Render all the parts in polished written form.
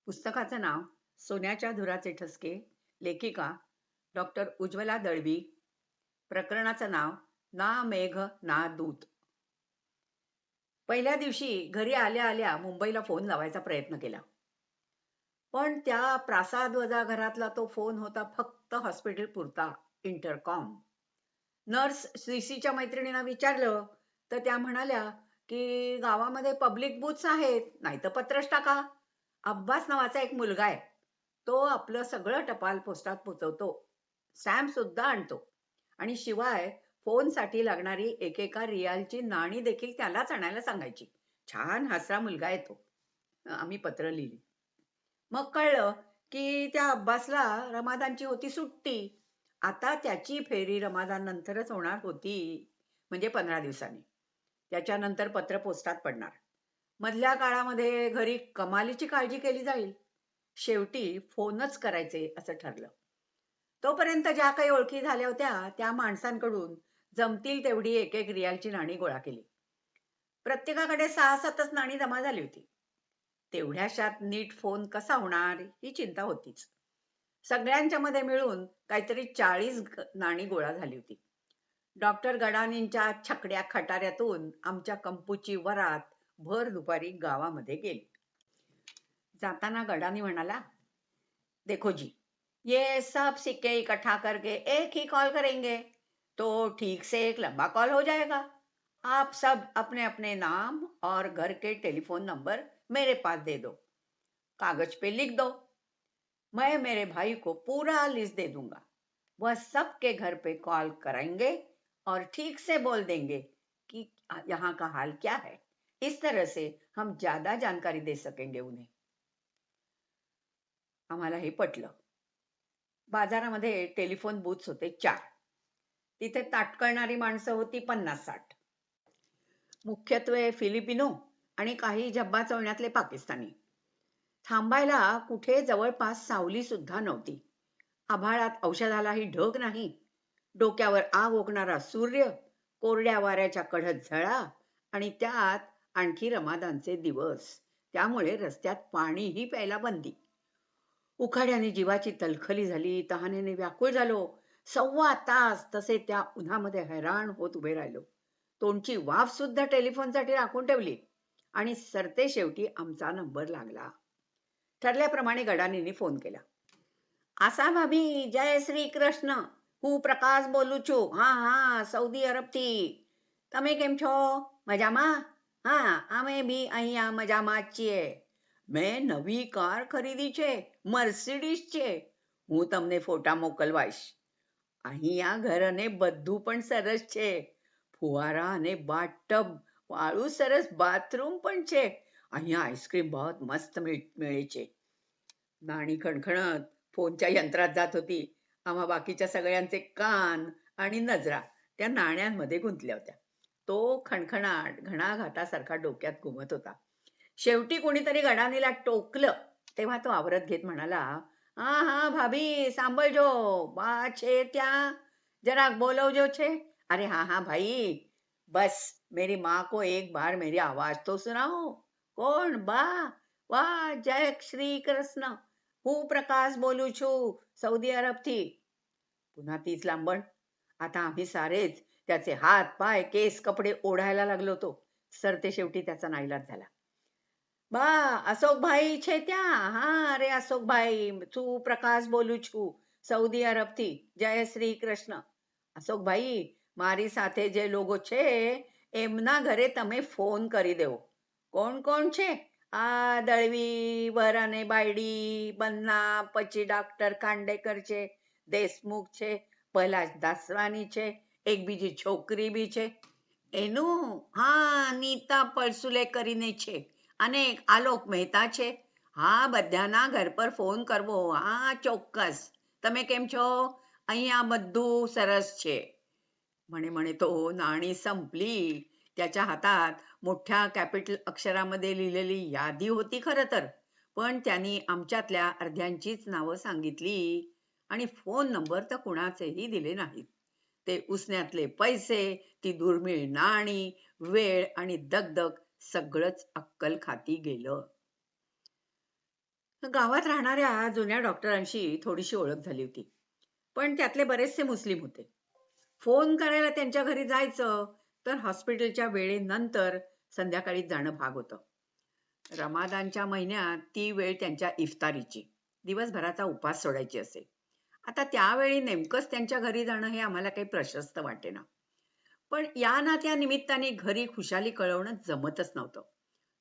पुस्तकाचं नाव सोन्याच्या धुराचे ठसके. लेखिका डॉक्टर उज्ज्वला दळवी. प्रकरणाचं नाव ना मेघ ना दूत. पहिल्या दिवशी घरी आल्या आल्या मुंबईला फोन लावायचा प्रयत्न केला, पण त्या प्रासादवजा घरातला तो फोन होता फक्त हॉस्पिटल पुरता इंटरकॉम. नर्स सीसीच्या मैत्रिणींना विचारलं तर त्या म्हणाल्या की गावामध्ये पब्लिक बूथ्स आहेत, नाही तर पत्रच टाका. अब्बास नावाचा एक मुलगा आहे, तो आपलं सगळं टपाल पोस्टात पोचवतो, स्टॅम्प सुद्धा आणतो आणि शिवाय फोनसाठी लागणारी एकेका रियालची नाणी देखील त्यालाच आणायला सांगायची. छान हसरा मुलगा आहे तो. आम्ही पत्र लिहिली. मग कळलं की त्या अब्बासला रमादानची होती सुट्टी. आता त्याची फेरी रमादान नंतरच होणार होती, म्हणजे 15 दिवसांनी. त्याच्यानंतर पत्र पोस्टात पडणार. मधल्या काळामध्ये घरी कमालीची काळजी केली जाईल. शेवटी फोनच करायचे असं ठरलं. तोपर्यंत ज्या काही ओळखी झाल्या होत्या त्या माणसांकडून जमतील तेवढी एक एक रियालची नाणी गोळा केली. प्रत्येकाकडे 6-7च नाणी जमा झाली होती. तेवढ्याशात नीट फोन कसा होणार ही चिंता होतीच. सगळ्यांच्या मध्ये मिळून काहीतरी 40 नाणी गोळा झाली होती. डॉक्टर गडानींच्या छकड्या खटाऱ्यातून आमच्या कंपूची वरात भर दुपारी गावामध्ये गेली. जाताना गडानी म्हणाला, देखो जी, ये सब सिक्के इकट्ठा करके एक ही कॉल करेंगे तो ठीक से एक लंबा कॉल हो जाएगा. आप सब अपने अपने नाम और घर के टेलीफोन नंबर मेरे पास दे दो, कागज पे लिख दो. मैं मेरे भाई को पूरा लिस्ट दे दूंगा. वह सबके घर पे कॉल करेंगे और ठीक से बोल देंगे कि यहाँ का हाल क्या है. इस तरह से हम ज्यादा जानकारी दे सकेंगे उन्हें. आम्हाला हे पटलं. बाजारामध्ये टेलिफोन बूथ्स होते 4. तिथे ताटकळणारी माणसं होती 50-60. मुख्यत्वे फिलिपिनो आणि काही झब्बा चवण्यातले पाकिस्तानी. थांबायला कुठे जवळपास सावली सुद्धा नव्हती. आभाळात औषधालाही ढग नाही. डोक्यावर आग ओकणारा सूर्य, कोरड्या वाऱ्याच्या कढत झळा आणि त्यात आणखी रमादानचे दिवस. त्यामुळे रस्त्यात पाणीही प्यायला बंदी. उखाड्याने जीवाची तलखली झाली. तहानेने व्याकुळ झालो. 1.25 तास तसे त्या उन्हामध्ये हैराण होत उभे राहिलो. तोंडची वाफ सुद्धा टेलिफोनसाठी राखून ठेवली आणि सरते शेवटी आमचा नंबर लागला. ठरल्याप्रमाणे गडानींनी फोन केला. आसा भाभी, जय श्री कृष्ण. હું પ્રકાશ બોલું છું. હા, સૌદી અરબથી. તમે કેમ છો? મજામાં? હા, અમે બી અહીંયા મજામાં જ છીએ. મેં નવી કાર ખરીદી છે, મર્સિડીઝ છે. હું તમને ફોટા મોકલવાઈશ. અહીંયા ઘર અને બધું પણ સરસ છે. ફુવારા અને બાથટબ વાળું સરસ બાથરૂમ પણ છે. અહીંયા આઈસ્ક્રીમ બહુ મસ્ત मिळे છે. नाणी खणखणत फोनच्या यंत्रात जात होती. आम्हा बाकीच्या सगळ्यांचे कान आणि नजरा त्या नाण्यांमध्ये गुंतल्या होत्या. तो खणखणाट घणाघाटासारखा डोक्यात घुमत होता. शेवटी कोणीतरी गडानीला टोकलं तेव्हा तो आवरत घेत म्हणाला, हा भाभी सांभळजो, बा छे त्या, जरा बोलवजो छे. अरे हाँ भाई, बस मेरी माँ को एक बार मेरी आवाज तो सुनाओ. कोण? बा? वाह, जय श्री कृष्ण. હું પ્રકાશ બોલું છું, सौदी अरबથી. पुन्हा तीच लांबण. आता आम्ही सारेच त्याचे हात पाय केस कपडे ओढायला लागलो होतो. सरते शेवटी त्याचा नाईलाज झाला. बा अशोक भाई છે ત્યાં? હા, અરે અશોક ભાઈ, છું પ્રકાશ બોલું છું, સૌદી અરબથી. જય શ્રી કૃષ્ણ. અશોક ભાઈ, મારી સાથે જે લોકો છે એમના ઘરે તમે ફોન કરી દેવો. કોણ કોણ છે? દળવી, વરાને બાયડી, બન્ના, પછી ડોક્ટર ખાંડેકર છે, દેશમુખ છે, પલાશ દાસવાની છે, એક બીજી છોકરી બી છે. એનું? હા, નીતા પરસુલે કરીને છે અને આલોક મહેતા છે. હા, બધાના ઘર પર ફોન કરવો. હા, ચોક્કસ. તમે કેમ છો? અહીંયા બધું સરસ છે. म्हणे म्हणे तो नाणी संपली. त्याच्या हातात मोठ्या कॅपिटल अक्षरामध्ये लिहिलेली यादी होती खरं तर, पण त्यांनी आमच्यातल्या अर्ध्यांचीच नावं सांगितली आणि फोन नंबर तर कुणाचेही दिले नाहीत. ते उसण्यातले पैसे, ती दुर्मिळ नाणी, वेळ आणि दगदग सगळंच अक्कल खाती गेलं. गावात राहणाऱ्या जुन्या डॉक्टरांशी थोडीशी ओळख झाली होती, पण त्यातले बरेचसे मुस्लिम होते. फोन करायला त्यांच्या घरी जायचं तर हॉस्पिटलच्या वेळेनंतर संध्याकाळी जाणं भाग होतं. रमादानच्या महिन्यात ती वेळ त्यांच्या इफ्तारीची, दिवसभराचा उपास सोडायची असे. आता त्यावेळी नेमकंच त्यांच्या घरी जाणं हे आम्हाला काही प्रशस्त वाटेना. पण या नात्या निमित्ताने घरी खुशाली कळवणं जमतच नव्हतं.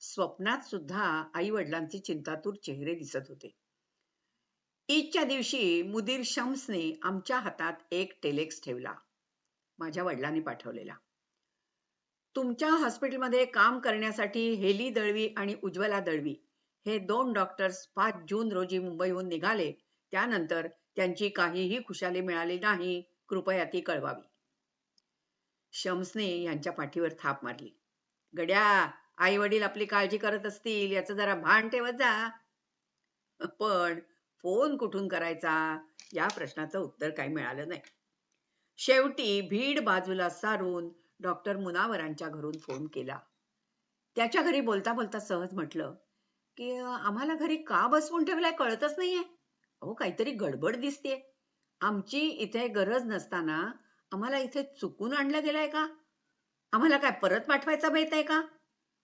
स्वप्नात सुद्धा आई वडिलांचे चिंतातूर चेहरे दिसत होते. ईदच्या दिवशी मुदीर शम्सने आमच्या हातात एक टेलेक्स ठेवला, माझ्या वडिलांनी पाठवलेला. तुमच्या हॉस्पिटलमध्ये काम करण्यासाठी हेली दळवी आणि उज्ज्वला दळवी हे 2 डॉक्टर्स 5 जून रोजी मुंबईहून निघाले. त्यानंतर त्यांची काहीही खुशाली मिळाली नाही, कृपया ती कळवावी. शम्सने यांच्या पाठीवर थाप मारली. गड्या, आई वडील आपली काळजी करत असतील याचं जरा भान ठेवत जा. पण फोन कुठून करायचा या प्रश्नाचं उत्तर काही मिळालं नाही. शेवटी भीड बाजूला सारून डॉक्टर मुनावरांच्या घरून फोन केला. त्याच्या घरी बोलता बोलता सहज म्हटलं की आम्हाला घरी का बसवून ठेवलाय कळतच नाहीये. अहो, काहीतरी गडबड दिसतेय. आमची इथे गरज नसताना आम्हाला इथे चुकून आणलं गेलंय का? आम्हाला काय परत पाठवायचा बेत आहे का?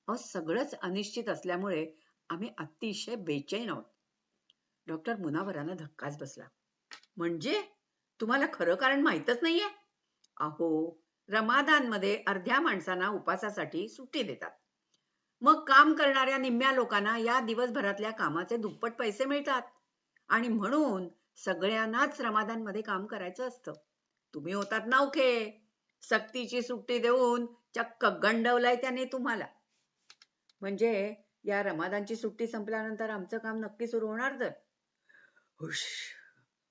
अहो, सगळंच अनिश्चित असल्यामुळे आम्ही अतिशय बेचैन आहोत. डॉक्टर मुनावरांना धक्काच बसला. म्हणजे तुम्हाला खरं कारण माहीतच नाहीये? अहो, रमादानमध्ये अर्ध्या माणसांना उपासासाठी सुट्टी देतात. मग काम करणाऱ्या निम्म्या लोकांना या दिवसभरातल्या कामाचे दुप्पट पैसे मिळतात आणि म्हणून सगळ्यांनाच रमादानमध्ये काम करायचं असतं. तुम्ही होतात नवखे, सक्तीची सुट्टी देऊन चक्क गंडवलंय त्याने तुम्हाला. म्हणजे या रमादानची सुट्टी संपल्यानंतर आमचं काम नक्की सुरू होणार तर? हुश.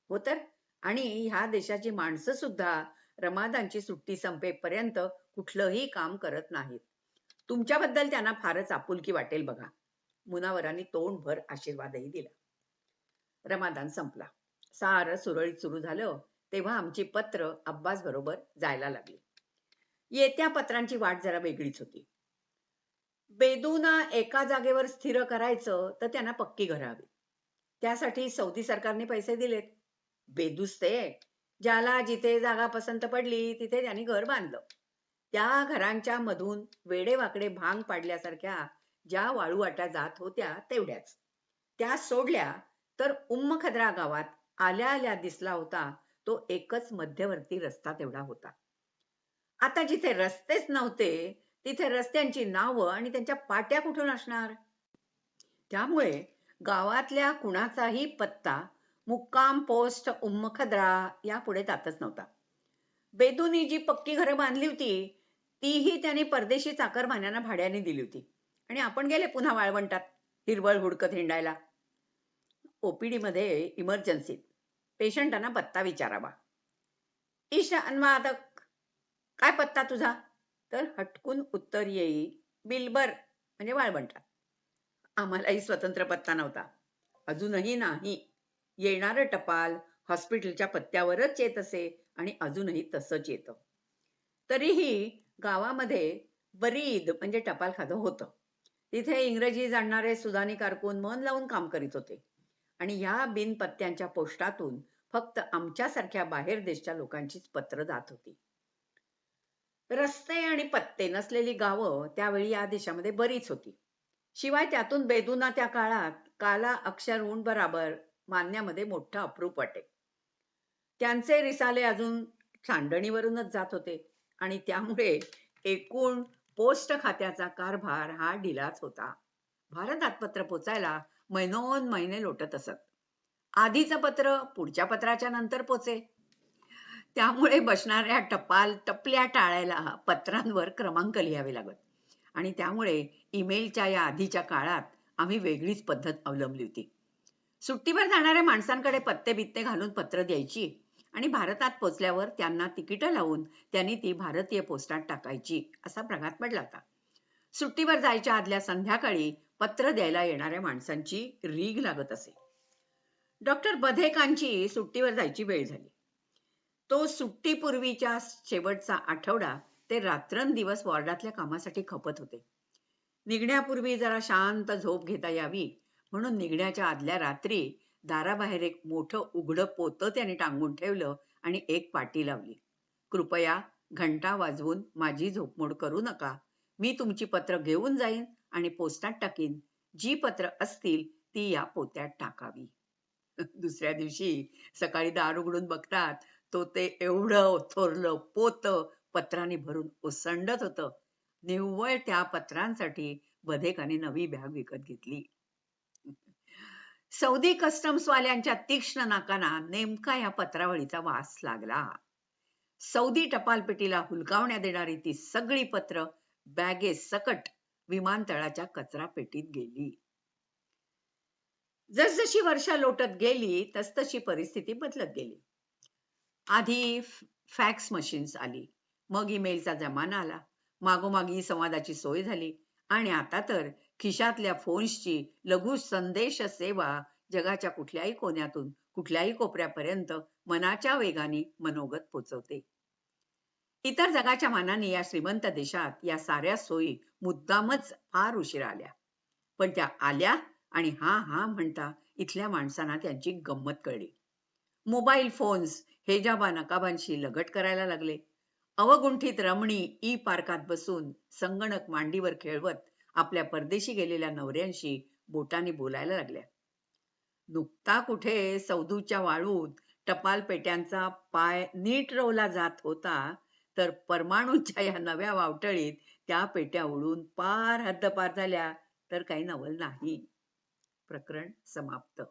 हो तर. आणि ह्या देशाची माणसं सुद्धा रमादानची सुट्टी संपेपर्यंत कुठलंही काम करत नाहीत. तुमच्याबद्दल त्यांना फारच आपुलकी वाटेल बघा. मुनावरांनी तोंडभर आशीर्वादही दिला. रमादान संपला. सारं सुरळीत सुरू झालं तेव्हा आमची पत्र अब्बास बरोबर जायला लागली. येत्या पत्रांची वाट जरा वेगळीच होती. बेदूना एका जागेवर स्थिर करायचं तर त्यांना पक्की घरं हवी. त्यासाठी सौदी सरकारने पैसे दिलेत. बेदूस ते, ज्याला जिथे जागा पसंत पडली तिथे त्यांनी घर बांधलं. त्या घरांच्या मधून वेडेवाकडे भांग पाडल्यासारख्या ज्या वाळूवाटा जात होत्या तेवढ्याच. त्या सोडल्या तर उम्मखद्रा गावात आल्या आल्या दिसला होता तो एकच मध्यवर्ती रस्ता तेवढा होता. आता जिथे रस्तेच नव्हते तिथे रस्त्यांची नावं आणि त्यांच्या पाट्या कुठून असणार? त्यामुळे गावातल्या कुणाचाही पत्ता मुक्काम पोस्ट उम्मखद्रा यापुढे जातच नव्हता. बेदूनी जी पक्की घरं बांधली होती तीही त्यांनी परदेशी चाकरमान्यांना भाड्याने दिली होती आणि आपण गेले पुन्हा वाळवंटात हिरवळ हुडकत हिंडायला. ओपीडी मध्ये इमर्जन्सीत पेशंटांना पत्ता विचारावा. ईशान मादक, काय पत्ता तुझा? तर हटकून उत्तर येई, बिलबर, म्हणजे वाळवंटात. आम्हालाही स्वतंत्र पत्ता नव्हता, अजूनही नाही. येणारं टपाल हॉस्पिटलच्या पत्त्यावरच येत असे आणि अजूनही तसंच येतं. तरीही गावामध्ये बरीद म्हणजे टपालखानं होतं. तिथे इंग्रजी जाणणारे सुदानी कारकून मन लावून काम करीत होते आणि ह्या बिनपत्त्यांच्या पोस्टातून फक्त आमच्यासारख्या बाहेर देशच्या लोकांचीच पत्र जात होती. रस्ते आणि पत्ते नसलेली गावं त्यावेळी या देशामध्ये बरीच होती. शिवाय त्यातून बेदूना त्या काळात काला अक्षर ऊन बराबर मानण्यामध्ये मोठं अप्रूप वाटे. त्यांचे रिसाले अजून सांडणीवरूनच जात होते आणि त्यामुळे एकूण पोस्ट खात्याचा कारभार हा ढिलाच होता. भारतात पत्र पोचायला महिनोन महिने लोटत असत. आधीचं पत्र पुढच्या पत्राच्या नंतर पोचे. त्यामुळे बसणाऱ्या टपल्या टाळायला पत्रांवर क्रमांक लिहावे लागत आणि त्यामुळे ईमेलच्या या आधीच्या काळात आम्ही वेगळीच पद्धत अवलंबली होती. सुट्टीवर जाणाऱ्या माणसांकडे पत्ते बित्ते घालून पत्र द्यायची आणि भारतात पोचल्यावर त्यांना तिकीट लावून त्यांनी ती भारतीय पोस्टात टाकायची असा प्रघात पडला होता. सुट्टीवर जायच्या आदल्या संध्याकाळी पत्र द्यायला येणाऱ्या माणसांची रीघ लागत असे. डॉक्टर बधेकांची सुट्टीवर जायची वेळ झाली. तो सुट्टीपूर्वीच्या शेवटचा आठवडा ते रात्रंदिवस वॉर्डातल्या कामासाठी खपत होते. निघण्यापूर्वी जरा शांत झोप घेता यावी म्हणून निघण्याच्या आदल्या रात्री दाराबाहेर एक मोठं उघडं पोतं त्याने टांगून ठेवलं आणि एक पाटी लावली. कृपया घंटा वाजवून माझी झोपमोड करू नका. मी तुमची पत्र घेऊन जाईन आणि पोस्टात टाकीन. जी पत्र असतील ती या पोत्यात टाकावी. दुसऱ्या दिवशी सकाळी दार उघडून बघतात तो ते एवढं थोरलं पोतं पत्रांनी भरून ओसंडत होतं. निव्वळ त्या पत्रांसाठी बधेकाने नवी बॅग विकत घेतली. सौदी कस्टम्स वाल्यांच्या तीक्ष्ण नाकांना नेमका या पत्रावळीचा वास लागला. सौदी टपालपेटीला हुलकावण्यात देणारी ती सगळी पत्र बॅगेसकट विमानतळाच्या कचरा पेटीत गेली. जसजशी वर्ष लोटत गेली तसतशी परिस्थिती बदलत गेली. आधी फॅक्स मशीन्स आली, मग ईमेलचा जमाना आला, मागोमागी संवादाची सोय झाली आणि आता तर खिशातल्या फोन्सची लघु संदेश सेवा जगाच्या कुठल्याही कोण्यातून कुठल्याही कोपऱ्यापर्यंत मनाच्या वेगाने मनोगत पोचवते. इतर जगाच्या मानाने या श्रीमंत देशात या साऱ्या सोयी मुद्दामच फार उशिरा आल्या, पण त्या आल्या आणि हा हा म्हणता इथल्या माणसांना त्यांची गंमत कळली. मोबाईल फोन्स हेजाबा नकाबांशी लगट करायला लागले. अवगुंठित रमणी ई पार्कात बसून संगणक मांडीवर खेळवत आपल्या परदेशी गेलेल्या नवऱ्यांशी बोटाने बोलायला लागल्या. नुकता कुठे सौदूच्या वाळूत टपाल पेट्यांचा पाय नीट रोवला जात होता, तर परमाणूच्या या नव्या वावटळीत त्या पेट्या उडून पार हद्दपार झाल्या तर काही नवल नाही. प्रकरण समाप्त.